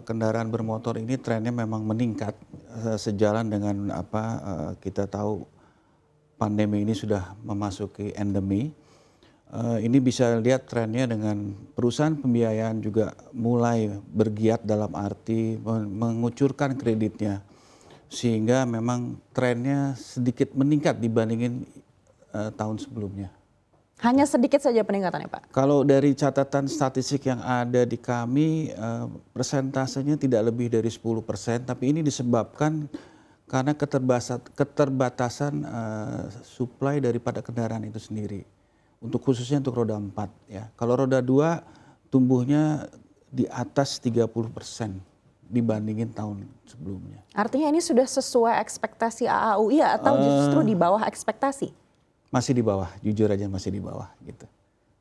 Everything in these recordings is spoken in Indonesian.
Kendaraan bermotor ini trennya memang meningkat sejalan dengan kita tahu pandemi ini sudah memasuki endemi. Ini bisa lihat trennya dengan perusahaan pembiayaan juga mulai bergiat dalam arti mengucurkan kreditnya, sehingga memang trennya sedikit meningkat dibandingin tahun sebelumnya. Hanya sedikit saja peningkatannya, Pak? Kalau dari catatan statistik yang ada di kami, persentasenya tidak lebih dari 10%, tapi ini disebabkan karena keterbatasan supply daripada kendaraan itu sendiri. Khususnya untuk roda 4 ya. Kalau roda 2 tumbuhnya di atas 30% dibandingin tahun sebelumnya. Artinya ini sudah sesuai ekspektasi AAUI atau justru di bawah ekspektasi? Masih di bawah, jujur aja masih di bawah gitu.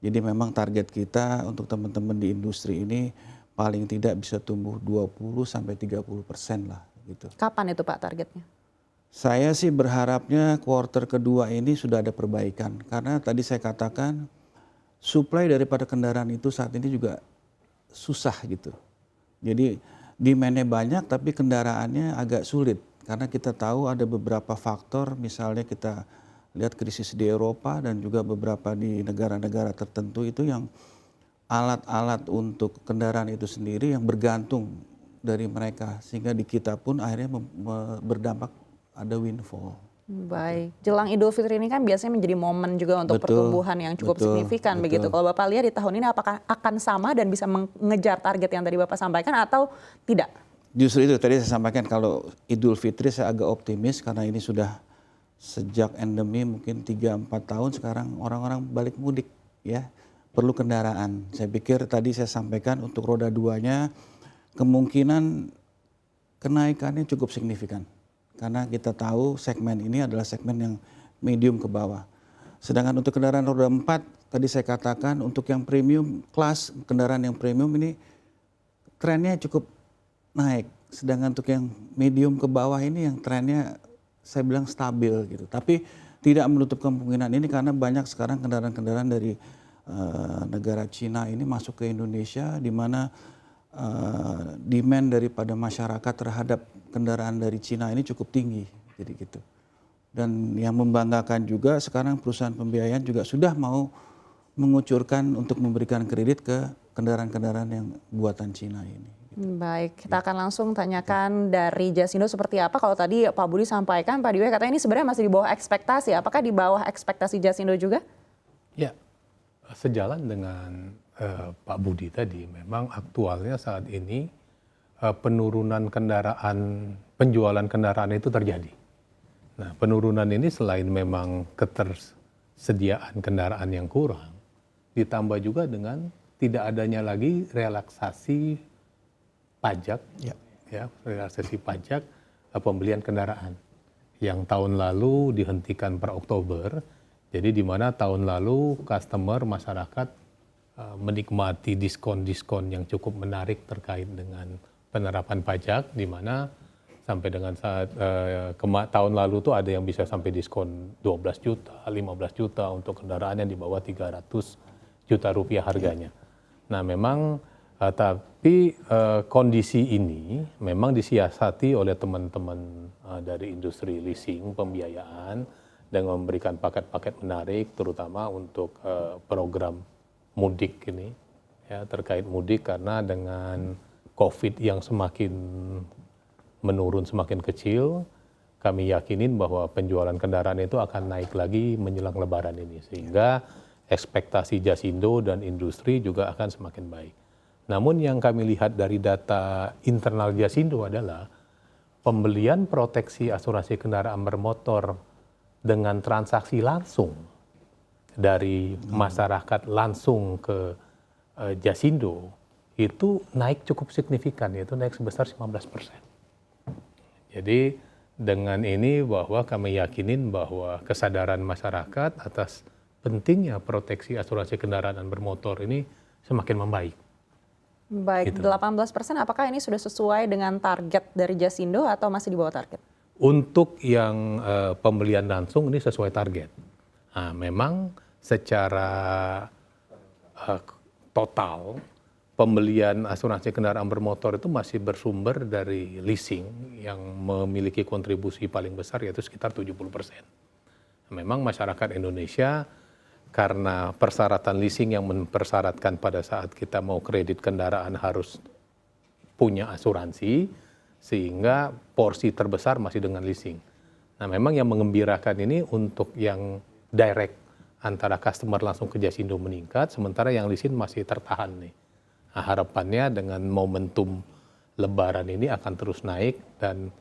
Jadi memang target kita untuk teman-teman di industri ini paling tidak bisa tumbuh 20-30% lah gitu. Kapan itu Pak targetnya? Saya sih berharapnya kuartal kedua ini sudah ada perbaikan. Karena tadi saya katakan supply daripada kendaraan itu saat ini juga susah gitu. Jadi demand-nya banyak tapi kendaraannya agak sulit. Karena kita tahu ada beberapa faktor, misalnya kita lihat krisis di Eropa dan juga beberapa di negara-negara tertentu itu yang alat-alat untuk kendaraan itu sendiri yang bergantung dari mereka. Sehingga di kita pun akhirnya berdampak ada windfall. Baik, jelang Idul Fitri ini kan biasanya menjadi momen juga untuk pertumbuhan yang cukup signifikan begitu. Kalau Bapak lihat di tahun ini apakah akan sama dan bisa mengejar target yang tadi Bapak sampaikan atau tidak? Justru itu tadi saya sampaikan, kalau Idul Fitri saya agak optimis karena ini sudah sejak endemi mungkin 3-4 tahun sekarang orang-orang balik mudik ya, perlu kendaraan. Saya pikir tadi saya sampaikan untuk roda 2-nya kemungkinan kenaikannya cukup signifikan. Karena kita tahu segmen ini adalah segmen yang medium ke bawah. Sedangkan untuk kendaraan roda 4, tadi saya katakan untuk yang premium kelas, kendaraan yang premium ini trennya cukup naik. Sedangkan untuk yang medium ke bawah ini yang trennya saya bilang stabil gitu. Tapi tidak menutup kemungkinan ini karena banyak sekarang kendaraan-kendaraan dari negara Cina ini masuk ke Indonesia, di mana demand daripada masyarakat terhadap kendaraan dari Cina ini cukup tinggi, jadi gitu. Dan yang membanggakan juga sekarang perusahaan pembiayaan juga sudah mau mengucurkan untuk memberikan kredit ke kendaraan-kendaraan yang buatan Cina ini. Baik, kita akan langsung tanyakan dari Jasindo seperti apa. Kalau tadi Pak Budi sampaikan, Pak Diwe katanya ini sebenarnya masih di bawah ekspektasi. Apakah di bawah ekspektasi Jasindo juga? Ya, sejalan dengan Pak Budi tadi, memang aktualnya saat ini penurunan penjualan kendaraan itu terjadi. Nah, penurunan ini selain memang ketersediaan kendaraan yang kurang, ditambah juga dengan tidak adanya lagi relaksasi pajak, relaksasi pajak pembelian kendaraan yang tahun lalu dihentikan per Oktober. Jadi di mana tahun lalu masyarakat menikmati diskon-diskon yang cukup menarik terkait dengan penerapan pajak, di mana sampai dengan tahun lalu tuh ada yang bisa sampai diskon 12 juta, 15 juta untuk kendaraan yang di bawah 300 juta rupiah harganya. Nah memang tapi kondisi ini memang disiasati oleh teman-teman dari industri leasing, pembiayaan, dengan memberikan paket-paket menarik terutama untuk program mudik ini, ya, terkait mudik karena dengan COVID yang semakin menurun, semakin kecil, kami yakinin bahwa penjualan kendaraan itu akan naik lagi menjelang Lebaran ini, sehingga ekspektasi Jasindo dan industri juga akan semakin baik. Namun yang kami lihat dari data internal Jasindo adalah pembelian proteksi asuransi kendaraan bermotor dengan transaksi langsung dari masyarakat langsung ke Jasindo itu naik cukup signifikan, yaitu naik sebesar 15%. Jadi dengan ini bahwa kami yakinin bahwa kesadaran masyarakat atas pentingnya proteksi asuransi kendaraan bermotor ini semakin membaik. Baik, gitu. 18% apakah ini sudah sesuai dengan target dari Jasindo atau masih di bawah target? Untuk yang pembelian langsung ini sesuai target. Nah, memang secara total pembelian asuransi kendaraan bermotor itu masih bersumber dari leasing yang memiliki kontribusi paling besar yaitu sekitar 70%. Memang masyarakat Indonesia karena persyaratan leasing yang mempersyaratkan pada saat kita mau kredit kendaraan harus punya asuransi, sehingga porsi terbesar masih dengan leasing. Nah memang yang mengembirakan ini untuk yang direct antara customer langsung ke Jasindo meningkat, sementara yang leasing masih tertahan nih. Nah, harapannya dengan momentum Lebaran ini akan terus naik dan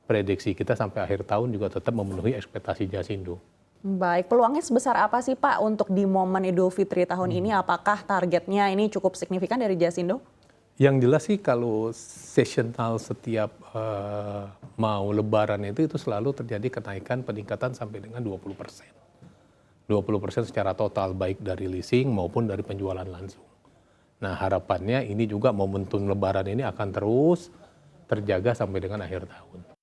prediksi kita sampai akhir tahun juga tetap memenuhi ekspektasi Jasindo. Baik, peluangnya sebesar apa sih Pak untuk di momen Idul Fitri tahun ini? Apakah targetnya ini cukup signifikan dari Jasindo? Yang jelas sih kalau seasonal setiap mau Lebaran itu selalu terjadi kenaikan peningkatan sampai dengan 20%. 20% secara total baik dari leasing maupun dari penjualan langsung. Nah harapannya ini juga momentum Lebaran ini akan terus terjaga sampai dengan akhir tahun.